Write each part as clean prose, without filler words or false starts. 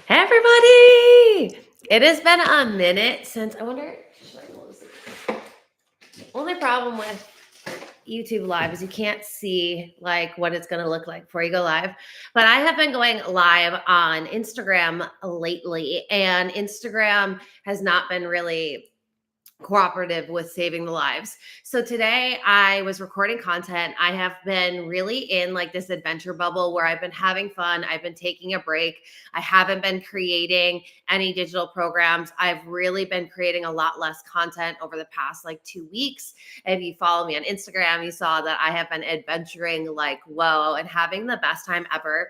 Hey everybody! It has been a minute since I wonder. Should I close it? Only problem with YouTube Live is you can't see like what it's going to look like before you go live. But I have been going live on Instagram lately, and Instagram has not been really cooperative with saving the lives. So today I was recording content. I have been really in like this adventure bubble where I've been having fun. I've been taking a break. I haven't been creating any digital programs. I've really been creating a lot less content over the past like 2 weeks. If you follow me on Instagram, you saw that I have been adventuring like whoa and having the best time ever.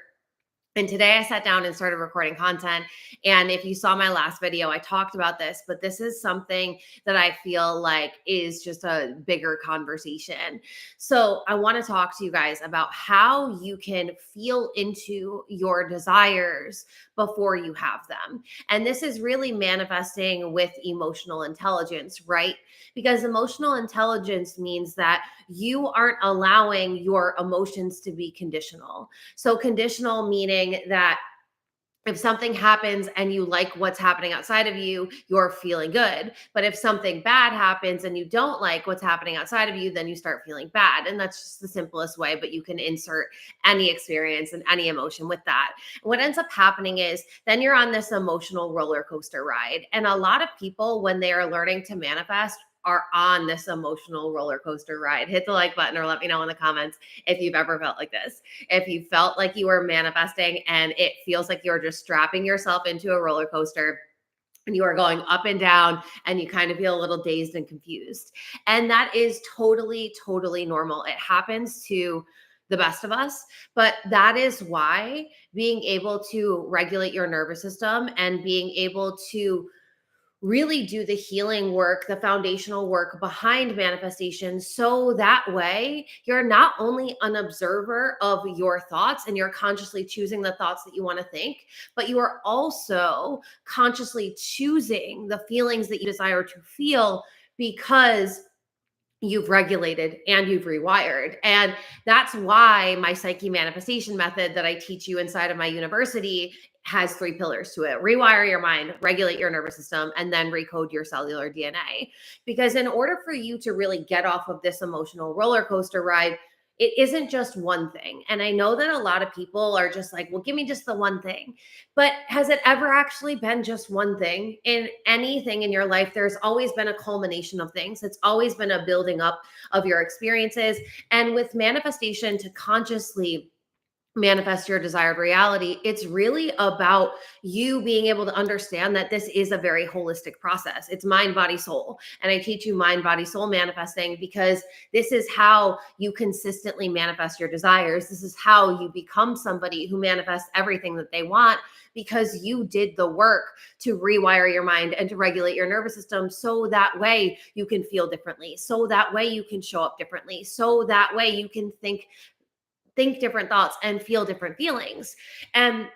And today I sat down and started recording content. And if you saw my last video, I talked about this, but this is something that I feel like is just a bigger conversation. So I want to talk to you guys about how you can feel into your desires before you have them. And this is really manifesting with emotional intelligence, right? Because emotional intelligence means that you aren't allowing your emotions to be conditional. So conditional meaning that if something happens and you like what's happening outside of you, you're feeling good. But if something bad happens and you don't like what's happening outside of you, then you start feeling bad. And that's just the simplest way, but you can insert any experience and any emotion with that. What ends up happening is then you're on this emotional roller coaster ride. And a lot of people, when they are learning to manifest, are on this emotional roller coaster ride. Hit the like button or let me know in the comments if you've ever felt like this. If you felt like you were manifesting and it feels like you're just strapping yourself into a roller coaster and you are going up and down and you kind of feel a little dazed and confused. And that is totally, totally normal. It happens to the best of us, but that is why being able to regulate your nervous system and being able to really do the healing work, the foundational work behind manifestation. So that way, you're not only an observer of your thoughts and you're consciously choosing the thoughts that you want to think, but you are also consciously choosing the feelings that you desire to feel because you've regulated and you've rewired. And that's why my psyche manifestation method that I teach you inside of my university has 3 pillars to it: rewire your mind, regulate your nervous system, and then recode your cellular DNA. Because in order for you to really get off of this emotional roller coaster ride, it isn't just one thing. And I know that a lot of people are just like, well, give me just the one thing. But has it ever actually been just one thing? In anything in your life, there's always been a culmination of things. It's always been a building up of your experiences. And with manifestation, to consciously manifest your desired reality, it's really about you being able to understand that this is a very holistic process. It's mind, body, soul. And I teach you mind, body, soul manifesting because this is how you consistently manifest your desires. This is how you become somebody who manifests everything that they want, because you did the work to rewire your mind and to regulate your nervous system so that way you can feel differently, so that way you can show up differently, so that way you can think different thoughts and feel different feelings. And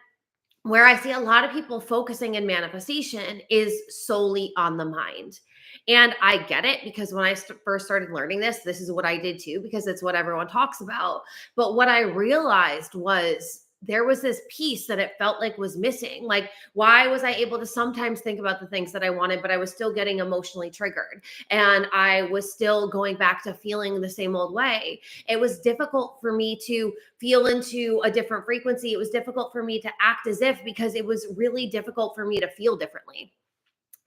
where I see a lot of people focusing in manifestation is solely on the mind. And I get it, because when I first started learning this is what I did too, because it's what everyone talks about. But what I realized was there was this piece that it felt like was missing. Like, why was I able to sometimes think about the things that I wanted, but I was still getting emotionally triggered and I was still going back to feeling the same old way? It was difficult for me to feel into a different frequency. It was difficult for me to act as if, because it was really difficult for me to feel differently.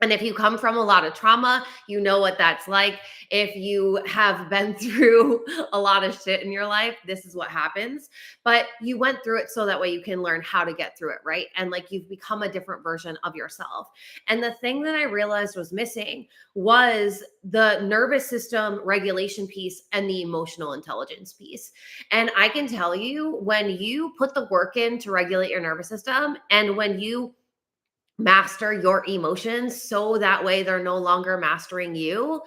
And if you come from a lot of trauma, you know what that's like. If you have been through a lot of shit in your life, this is what happens. But you went through it so that way you can learn how to get through it, right? And like you've become a different version of yourself. And the thing that I realized was missing was the nervous system regulation piece and the emotional intelligence piece. And I can tell you, when you put the work in to regulate your nervous system and when you master your emotions so that way they're no longer mastering you,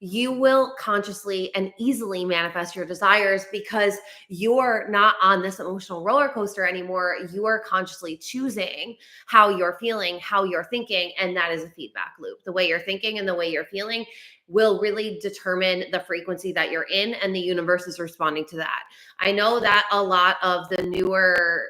you will consciously and easily manifest your desires, because you're not on this emotional roller coaster anymore. You are consciously choosing how you're feeling, how you're thinking, and that is a feedback loop. The way you're thinking and the way you're feeling will really determine the frequency that you're in, and the universe is responding to that. I know that a lot of the newer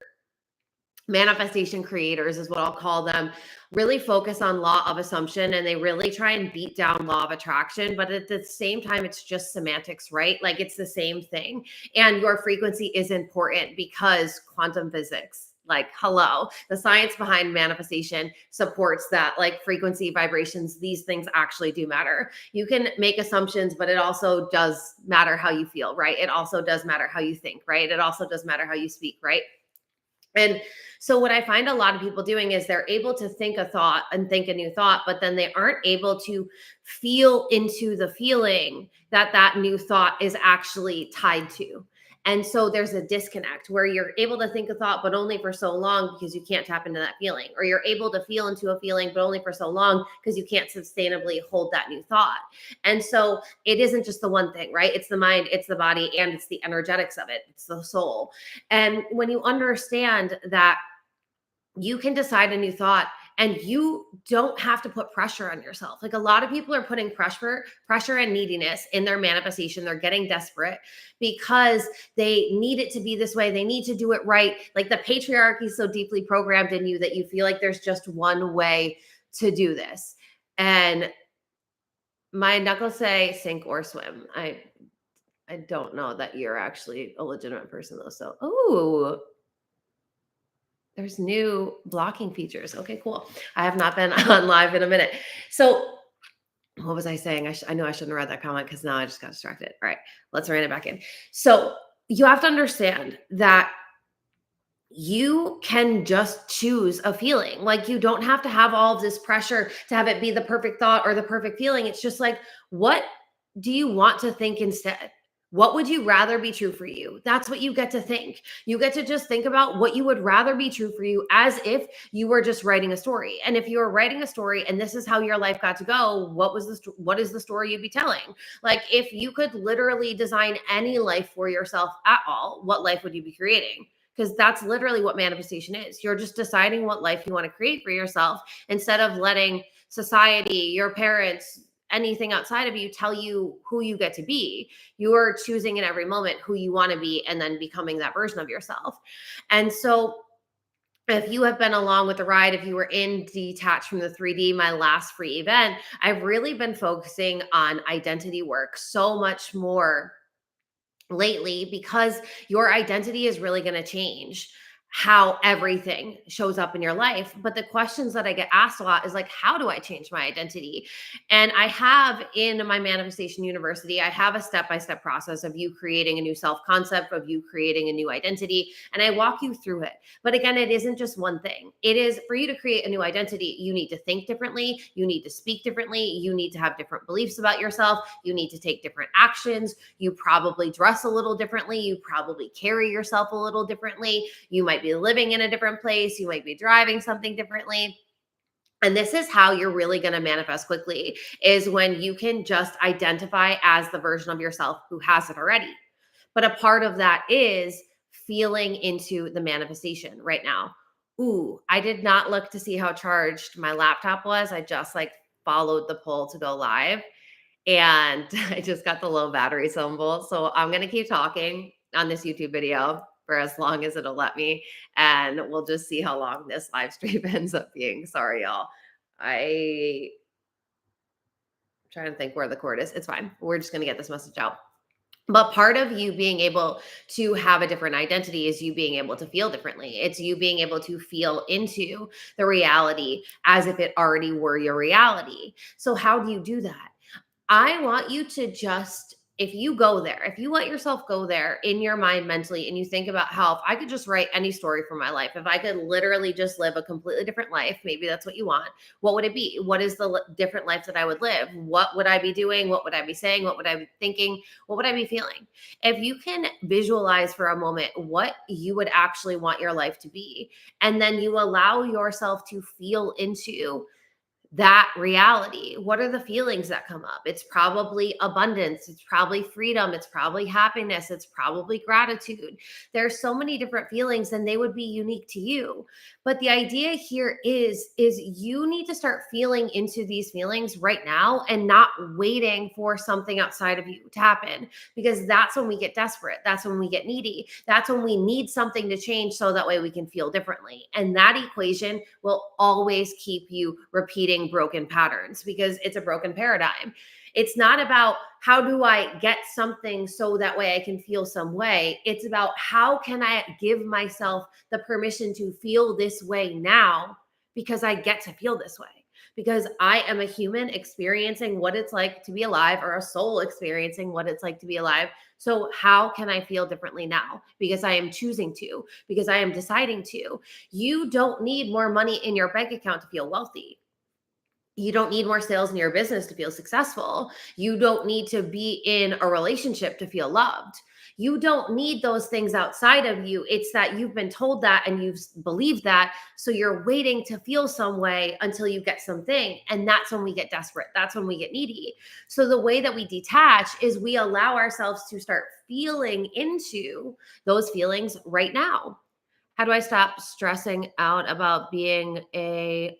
manifestation creators is what I'll call them, really focus on law of assumption, and they really try and beat down law of attraction. But at the same time, it's just semantics, right? Like it's the same thing. And your frequency is important because quantum physics, like, hello, the science behind manifestation supports that, like frequency, vibrations, these things actually do matter. You can make assumptions, but it also does matter how you feel, right? It also does matter how you think, right? It also does matter how you speak, right? And so what I find a lot of people doing is they're able to think a thought and think a new thought, but then they aren't able to feel into the feeling that that new thought is actually tied to. And so there's a disconnect where you're able to think a thought, but only for so long because you can't tap into that feeling, or you're able to feel into a feeling, but only for so long because you can't sustainably hold that new thought. And so it isn't just the one thing, right? It's the mind, it's the body, and it's the energetics of it. It's the soul. And when you understand that you can decide a new thought and you don't have to put pressure on yourself. Like a lot of people are putting pressure and neediness in their manifestation. They're getting desperate because they need it to be this way. They need to do it right. Like the patriarchy is so deeply programmed in you that you feel like there's just one way to do this. And my knuckles say sink or swim. I don't know that you're actually a legitimate person though. So, oh, there's new blocking features. Okay, cool. I have not been on live in a minute. So, what was I saying? I know I shouldn't have read that comment because now I just got distracted. All right, let's rein it back in. So, you have to understand that you can just choose a feeling. Like you don't have to have all of this pressure to have it be the perfect thought or the perfect feeling. It's just like, what do you want to think instead? What would you rather be true for you? That's what you get to think. You get to just think about what you would rather be true for you as if you were just writing a story. And if you were writing a story and this is how your life got to go, what is the story you'd be telling? Like if you could literally design any life for yourself at all, what life would you be creating? Because that's literally what manifestation is. You're just deciding what life you want to create for yourself instead of letting society, your parents, anything outside of you tell you who you get to be. You're choosing in every moment who you want to be and then becoming that version of yourself. And so if you have been along with the ride, if you were in Detached from the 3D, my last free event, I've really been focusing on identity work so much more lately because your identity is really going to change how everything shows up in your life. But the questions that I get asked a lot is like, how do I change my identity? And I have in my manifestation university, I have a step-by-step process of you creating a new self-concept, of you creating a new identity, and I walk you through it. But again, it isn't just one thing. It is for you to create a new identity, you need to think differently, you need to speak differently, you need to have different beliefs about yourself, you need to take different actions, you probably dress a little differently, you probably carry yourself a little differently, you might be living in a different place, you might be driving something differently. And this is how you're really going to manifest quickly is when you can just identify as the version of yourself who has it already. But a part of that is feeling into the manifestation right now. Ooh, I did not look to see how charged my laptop was. I just like followed the poll to go live and I just got the low battery symbol. So I'm going to keep talking on this YouTube video for as long as it'll let me. And we'll just see how long this live stream ends up being. Sorry, y'all. I'm trying to think where the cord is. It's fine. We're just going to get this message out. But part of you being able to have a different identity is you being able to feel differently. It's you being able to feel into the reality as if it already were your reality. So how do you do that? I want you to just, if you go there, if you let yourself go there in your mind mentally and you think about how if I could just write any story for my life, if I could literally just live a completely different life, maybe that's what you want, what would it be? What is the different life that I would live? What would I be doing? What would I be saying? What would I be thinking? What would I be feeling? If you can visualize for a moment what you would actually want your life to be, and then you allow yourself to feel into that reality. What are the feelings that come up? It's probably abundance. It's probably freedom. It's probably happiness. It's probably gratitude. There's so many different feelings and they would be unique to you. But the idea here is you need to start feeling into these feelings right now and not waiting for something outside of you to happen, because that's when we get desperate. That's when we get needy. That's when we need something to change so that way we can feel differently. And that equation will always keep you repeating broken patterns because it's a broken paradigm. It's not about how do I get something so that way I can feel some way. It's about how can I give myself the permission to feel this way now because I get to feel this way. Because I am a human experiencing what it's like to be alive, or a soul experiencing what it's like to be alive. So, how can I feel differently now? Because I am choosing to, because I am deciding to. You don't need more money in your bank account to feel wealthy. You don't need more sales in your business to feel successful. You don't need to be in a relationship to feel loved. You don't need those things outside of you. It's that you've been told that and you've believed that. So you're waiting to feel some way until you get something. And that's when we get desperate. That's when we get needy. So the way that we detach is we allow ourselves to start feeling into those feelings right now. How do I stop stressing out about being a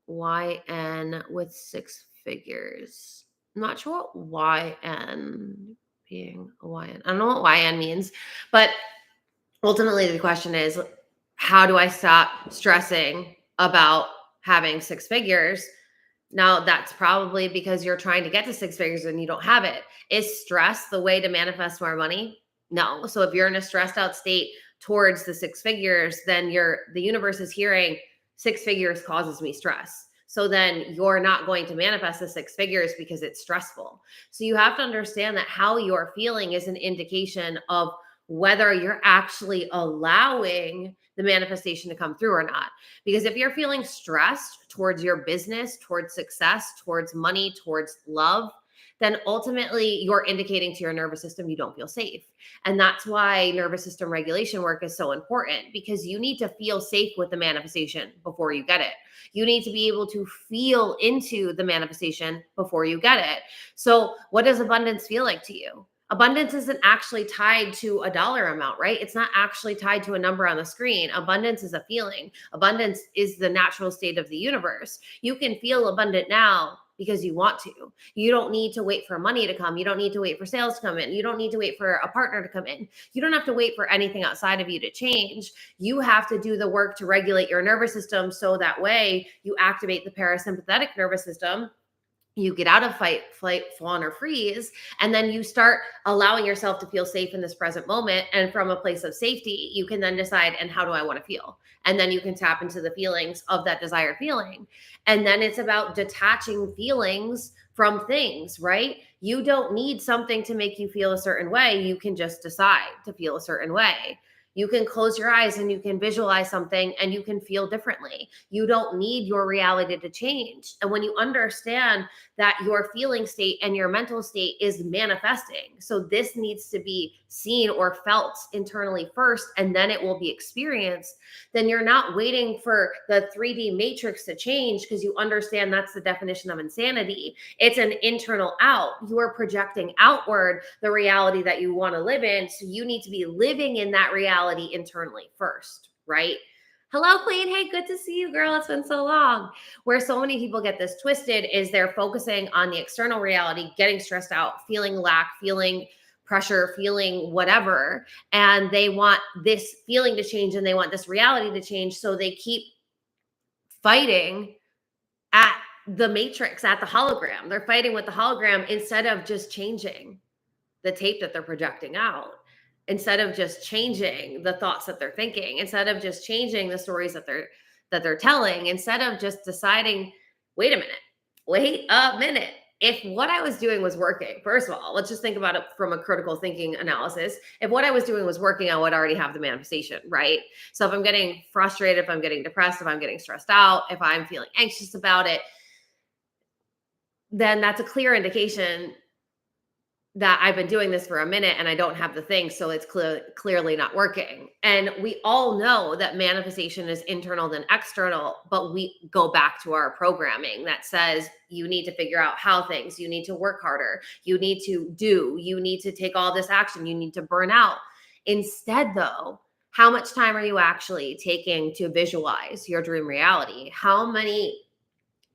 YN with six figures? I'm not sure what YN, being a YN. I don't know what YN means, but ultimately the question is, how do I stop stressing about having six figures? Now, that's probably because you're trying to get to six figures and you don't have it. Is stress the way to manifest more money? No. So if you're in a stressed out state towards the six figures, then the universe is hearing six figures causes me stress. So then you're not going to manifest the six figures because it's stressful. So you have to understand that how you're feeling is an indication of whether you're actually allowing the manifestation to come through or not. Because if you're feeling stressed towards your business, towards success, towards money, towards love, then ultimately you're indicating to your nervous system you don't feel safe. And that's why nervous system regulation work is so important, because you need to feel safe with the manifestation before you get it. You need to be able to feel into the manifestation before you get it. So, what does abundance feel like to you? Abundance isn't actually tied to a dollar amount, right? It's not actually tied to a number on the screen. Abundance is a feeling. Abundance is the natural state of the universe. You can feel abundant now because you want to. You don't need to wait for money to come. You don't need to wait for sales to come in. You don't need to wait for a partner to come in. You don't have to wait for anything outside of you to change. You have to do the work to regulate your nervous system so that way you activate the parasympathetic nervous system. You get out of fight, flight, fawn, or freeze, and then you start allowing yourself to feel safe in this present moment. And from a place of safety, you can then decide, and how do I want to feel? And then you can tap into the feelings of that desired feeling. And then it's about detaching feelings from things, right? You don't need something to make you feel a certain way. You can just decide to feel a certain way. You can close your eyes and you can visualize something and you can feel differently. You don't need your reality to change. And when you understand that your feeling state and your mental state is manifesting, so this needs to be seen or felt internally first, and then it will be experienced, then you're not waiting for the 3D matrix to change because you understand that's the definition of insanity. It's an internal out. You are projecting outward the reality that you want to live in. So you need to be living in that reality internally first, right? Hello, Queen. Hey, good to see you, girl. It's been so long. Where so many people get this twisted is they're focusing on the external reality, getting stressed out, feeling lack, feeling pressure, feeling whatever. And they want this feeling to change and they want this reality to change. So they keep fighting at the matrix, at the hologram. They're fighting with the hologram instead of just changing the tape that they're projecting out, instead of just changing the thoughts that they're thinking, instead of just changing the stories that they're telling, instead of just deciding, wait a minute. If what I was doing was working, first of all, let's just think about it from a critical thinking analysis. If what I was doing was working, I would already have the manifestation, right? So if I'm getting frustrated, if I'm getting depressed, if I'm getting stressed out, if I'm feeling anxious about it, then that's a clear indication that I've been doing this for a minute and I don't have the thing, so it's clearly not working. And we all know that manifestation is internal than external, but we go back to our programming that says you need to figure out how things, you need to work harder, you need to do, you need to take all this action, you need to burn out. Instead, though, how much time are you actually taking to visualize your dream reality? How many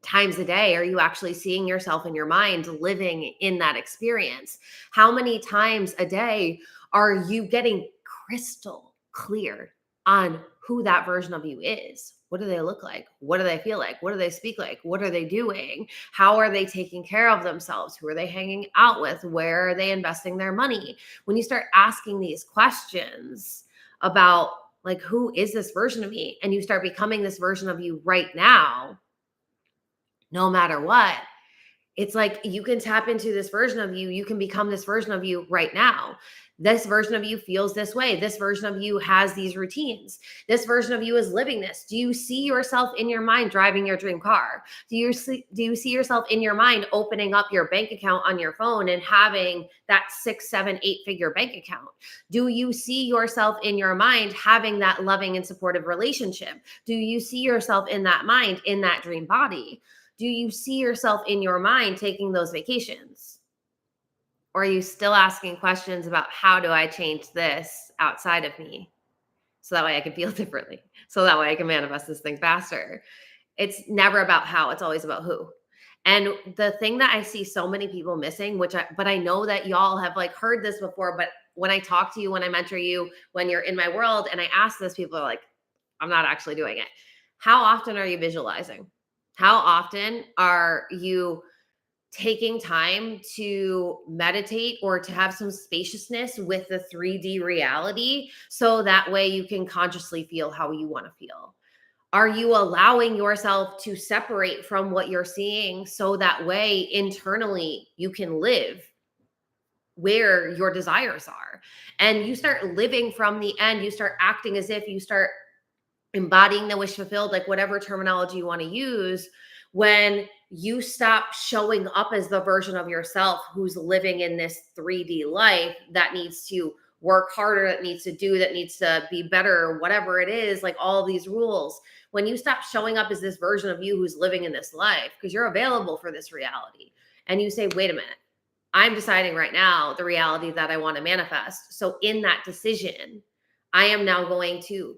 times a day are you actually seeing yourself in your mind living in that experience? How many times a day are you getting crystal clear on who that version of you is? What do they look like? What do they feel like? What do they speak like? What are they doing? How are they taking care of themselves? Who are they hanging out with? Where are they investing their money? When you start asking these questions about, like, who is this version of me? And you start becoming this version of you right now, no matter what, it's like you can tap into this version of you. You can become this version of you right now. This version of you feels this way. This version of you has these routines. This version of you is living this. Do you see yourself in your mind driving your dream car? Do you see yourself in your mind opening up your bank account on your phone and having that 6, 7, 8-figure bank account? Do you see yourself in your mind having that loving and supportive relationship? Do you see yourself in that mind, in that dream body? Do you see yourself in your mind taking those vacations? Or are you still asking questions about how do I change this outside of me so that way I can feel differently, so that way I can manifest this thing faster? It's never about how, it's always about who. And the thing that I see so many people missing, but I know that y'all have like heard this before, but when I talk to you, when I mentor you, when you're in my world and I ask this, people are like, I'm not actually doing it. How often are you visualizing? How often are you taking time to meditate or to have some spaciousness with the 3D reality so that way you can consciously feel how you want to feel? Are you allowing yourself to separate from what you're seeing so that way internally you can live where your desires are? And you start living from the end, you start acting as if, you start embodying the wish fulfilled, like whatever terminology you want to use, when you stop showing up as the version of yourself who's living in this 3D life that needs to work harder, that needs to do, that needs to be better, whatever it is, like all these rules. When you stop showing up as this version of you who's living in this life, because you're available for this reality, and you say, wait a minute, I'm deciding right now the reality that I want to manifest. So in that decision, I am now going to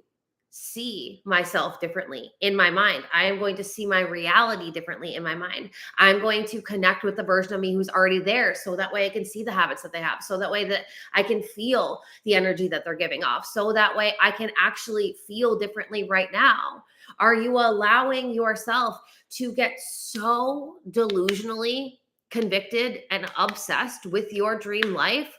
see myself differently in my mind. I am going to see my reality differently in my mind. I'm going to connect with the version of me who's already there so that way I can see the habits that they have. So that way that I can feel the energy that they're giving off. So that way I can actually feel differently right now. Are you allowing yourself to get so delusionally convicted and obsessed with your dream life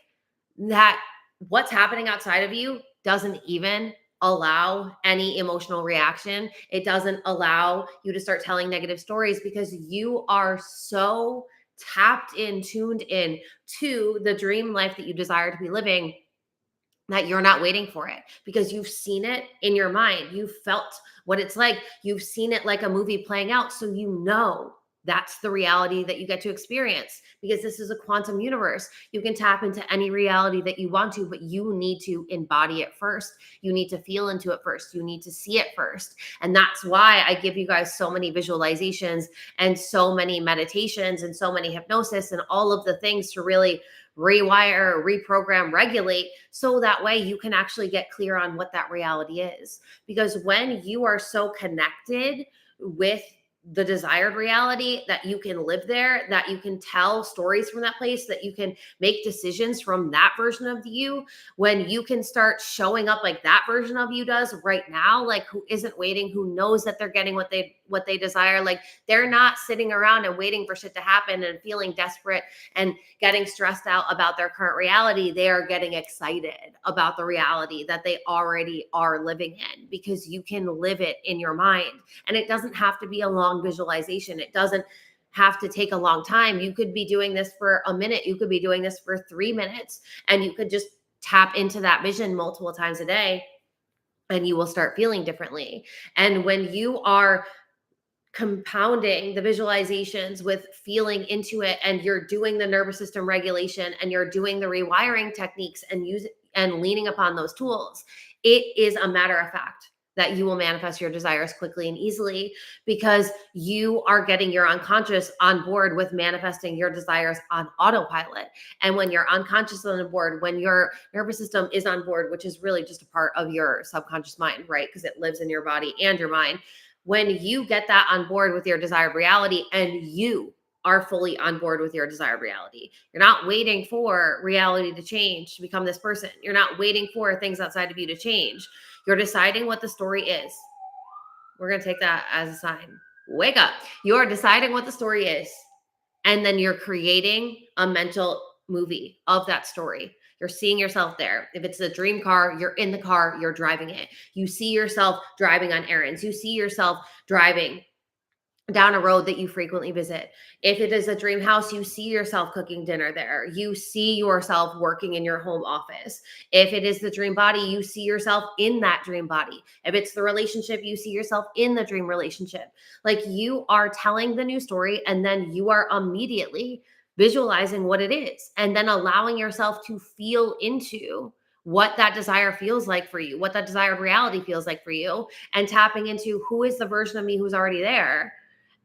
that what's happening outside of you doesn't even allow any emotional reaction? It doesn't allow you to start telling negative stories because you are so tapped in, tuned in to the dream life that you desire to be living, that you're not waiting for it because you've seen it in your mind. You've felt what it's like. You've seen it like a movie playing out. So you know that's the reality that you get to experience because this is a quantum universe. You can tap into any reality that you want to, but you need to embody it first. You need to feel into it first. You need to see it first. And that's why I give you guys so many visualizations and so many meditations and so many hypnosis and all of the things to really rewire, reprogram, regulate, so that way you can actually get clear on what that reality is. Because when you are so connected with the desired reality, that you can live there, that you can tell stories from that place, that you can make decisions from that version of you, when you can start showing up like that version of you does right now, like who isn't waiting, who knows that they're getting what they desire, like they're not sitting around and waiting for shit to happen and feeling desperate and getting stressed out about their current reality. They are getting excited about the reality that they already are living in because you can live it in your mind. And it doesn't have to be a long visualization. It doesn't have to take a long time. You could be doing this for a minute. You could be doing this for 3 minutes, and you could just tap into that vision multiple times a day and you will start feeling differently. And when you are compounding the visualizations with feeling into it, and you're doing the nervous system regulation and you're doing the rewiring techniques and leaning upon those tools, it is a matter of fact that you will manifest your desires quickly and easily, because you are getting your unconscious on board with manifesting your desires on autopilot. And when your unconscious is on board, when your nervous system is on board, which is really just a part of your subconscious mind, right? Because it lives in your body and your mind. When you get that on board with your desired reality, and you are fully on board with your desired reality, you're not waiting for reality to change to become this person. You're not waiting for things outside of you to change. You're deciding what the story is. We're going to take that as a sign. Wake up. You're deciding what the story is. And then you're creating a mental movie of that story. You're seeing yourself there. If it's a dream car, you're in the car, you're driving it. You see yourself driving on errands. You see yourself driving down a road that you frequently visit. If it is a dream house, you see yourself cooking dinner there. You see yourself working in your home office. If it is the dream body, you see yourself in that dream body. If it's the relationship, you see yourself in the dream relationship. Like, you are telling the new story, and then you are immediately visualizing what it is, and then allowing yourself to feel into what that desire feels like for you, what that desired reality feels like for you, and tapping into who is the version of me who's already there.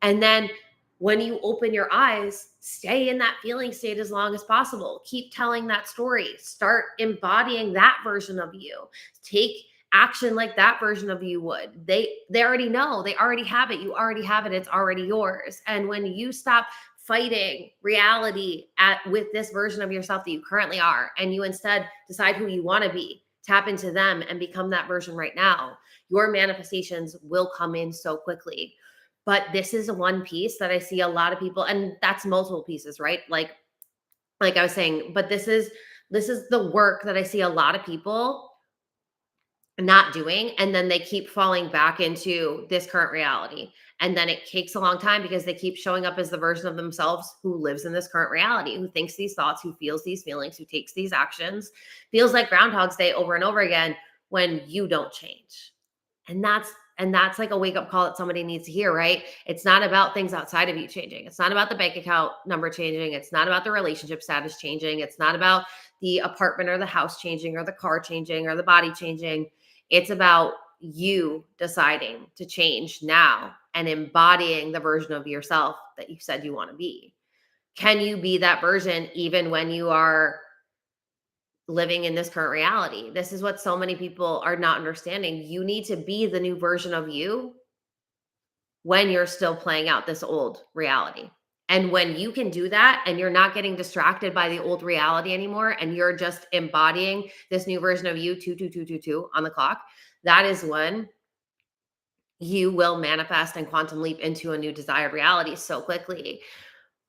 And then when you open your eyes, stay in that feeling state as long as possible. Keep telling that story. Start embodying that version of you. Take action like that version of you would. They already know. They already have it. You already have it. It's already yours. And when you stop fighting reality with this version of yourself that you currently are, and you instead decide who you want to be, tap into them and become that version right now, your manifestations will come in so quickly. But this is one piece that I see a lot of people, and that's multiple pieces, right? Like I was saying, but this is the work that I see a lot of people not doing, and then they keep falling back into this current reality. And then it takes a long time because they keep showing up as the version of themselves who lives in this current reality, who thinks these thoughts, who feels these feelings, who takes these actions, feels like Groundhog's Day over and over again when you don't change. And that's like a wake up call that somebody needs to hear, right? It's not about things outside of you changing. It's not about the bank account number changing. It's not about the relationship status changing. It's not about the apartment or the house changing or the car changing or the body changing. It's about you deciding to change now and embodying the version of yourself that you said you want to be. Can you be that version even when you are living in this current reality? This is what so many people are not understanding. You need to be the new version of you when you're still playing out this old reality. And when you can do that and you're not getting distracted by the old reality anymore, and you're just embodying this new version of you, 22222 on the clock, that is when you will manifest and quantum leap into a new desired reality so quickly.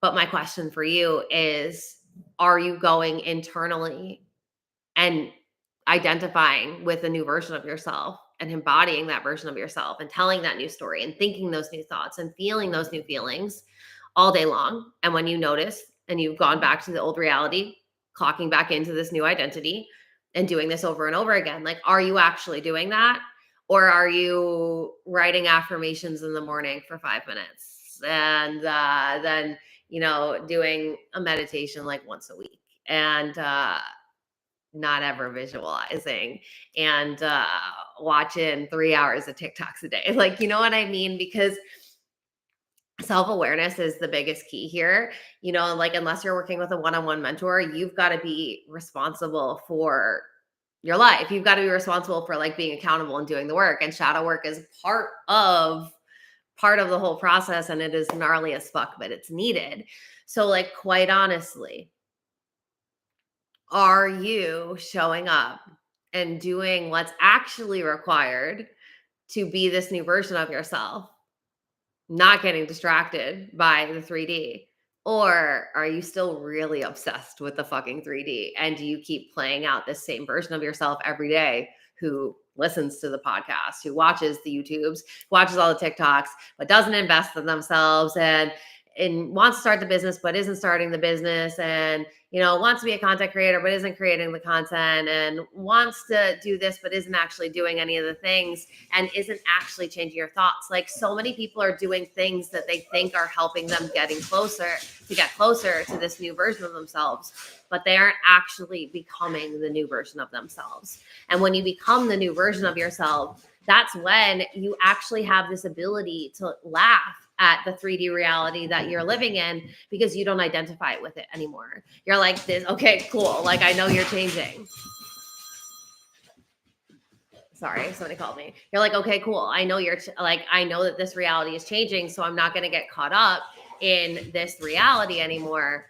But my question for you is, are you going internally and identifying with a new version of yourself and embodying that version of yourself and telling that new story and thinking those new thoughts and feeling those new feelings all day long? And when you notice and you've gone back to the old reality, clocking back into this new identity and doing this over and over again, like, are you actually doing that? Or are you writing affirmations in the morning for 5 minutes and then, doing a meditation like once a week, and not ever visualizing, and watching 3 hours of TikToks a day? Like, you know what I mean? Because self-awareness is the biggest key here. Like, unless you're working with a one-on-one mentor, you've got to be responsible for your life. You've got to be responsible for, like, being accountable and doing the work. And shadow work is part of the whole process, and it is gnarly as fuck, but it's needed. So, like, quite honestly, are you showing up and doing what's actually required to be this new version of yourself, not getting distracted by the 3D? Or are you still really obsessed with the fucking 3D? And do you keep playing out this same version of yourself every day, who listens to the podcast, who watches the YouTubes, watches all the TikToks, but doesn't invest in themselves, and and wants to start the business but isn't starting the business, and wants to be a content creator but isn't creating the content, and wants to do this but isn't actually doing any of the things, and isn't actually changing your thoughts. Like, so many people are doing things that they think are helping them get closer to this new version of themselves, but they aren't actually becoming the new version of themselves. And when you become the new version of yourself, that's when you actually have this ability to laugh at the 3D reality that you're living in, because you don't identify with it anymore. You're like, this, okay, cool. Like, I know you're changing. Sorry, somebody called me. You're like, okay, cool. I know I know that this reality is changing, so I'm not going to get caught up in this reality anymore.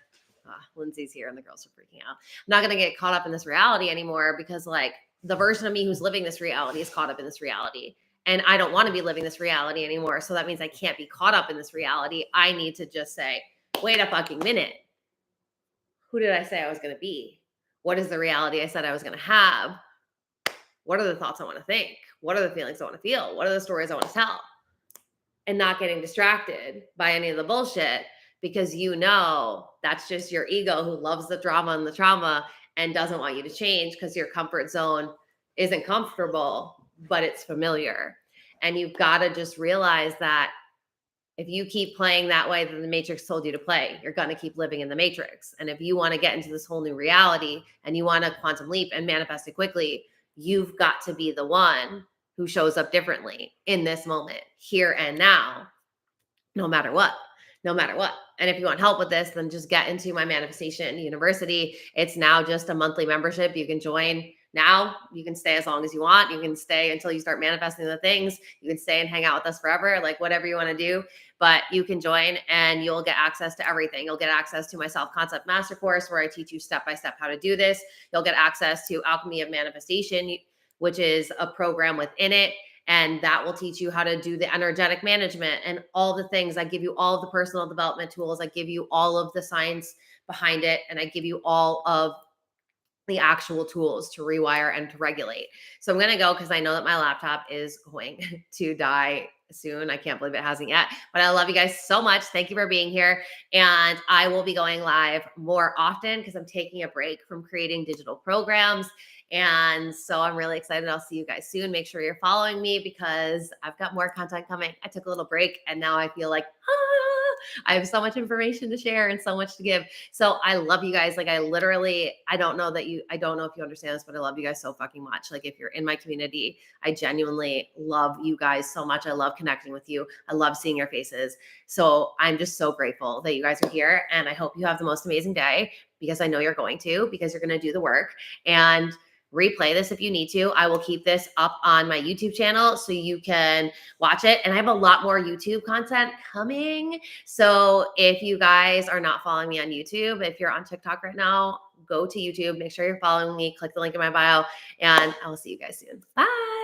Lindsay's here and the girls are freaking out. I'm not going to get caught up in this reality anymore, because like the version of me who's living this reality is caught up in this reality. And I don't want to be living this reality anymore. So that means I can't be caught up in this reality. I need to just say, wait a fucking minute. Who did I say I was going to be? What is the reality I said I was going to have? What are the thoughts I want to think? What are the feelings I want to feel? What are the stories I want to tell? And not getting distracted by any of the bullshit, because that's just your ego who loves the drama and the trauma and doesn't want you to change, because your comfort zone isn't comfortable, but it's familiar. And you've got to just realize that if you keep playing that way that the Matrix told you to play, you're going to keep living in the Matrix. And if you want to get into this whole new reality and you want to quantum leap and manifest it quickly, you've got to be the one who shows up differently in this moment, here and now, no matter what. And if you want help with this, then just get into my Manifestation University. It's now just a monthly membership. You can join now. You can stay as long as you want. You can stay until you start manifesting the things. You can stay and hang out with us forever, like whatever you want to do. But you can join and you'll get access to everything. You'll get access to my self-concept master course, where I teach you step-by-step how to do this. You'll get access to Alchemy of Manifestation, which is a program within it. And that will teach you how to do the energetic management and all the things. I give you all of the personal development tools. I give you all of the science behind it. And I give you all of the actual tools to rewire and to regulate. So I'm going to go, because I know that my laptop is going to die soon. I can't believe it hasn't yet, but I love you guys so much. Thank you for being here. And I will be going live more often, because I'm taking a break from creating digital programs. And so I'm really excited. I'll see you guys soon. Make sure you're following me, because I've got more content coming. I took a little break and now I feel like, I have so much information to share and so much to give. So I love you guys. Like, I don't know if you understand this, but I love you guys so fucking much. Like, if you're in my community, I genuinely love you guys so much. I love connecting with you. I love seeing your faces. So I'm just so grateful that you guys are here. And I hope you have the most amazing day, because I know you're going to, because you're going to do the work. And replay this if you need to. I will keep this up on my YouTube channel so you can watch it. And I have a lot more YouTube content coming. So if you guys are not following me on YouTube, if you're on TikTok right now, go to YouTube, make sure you're following me, click the link in my bio, and I will see you guys soon. Bye.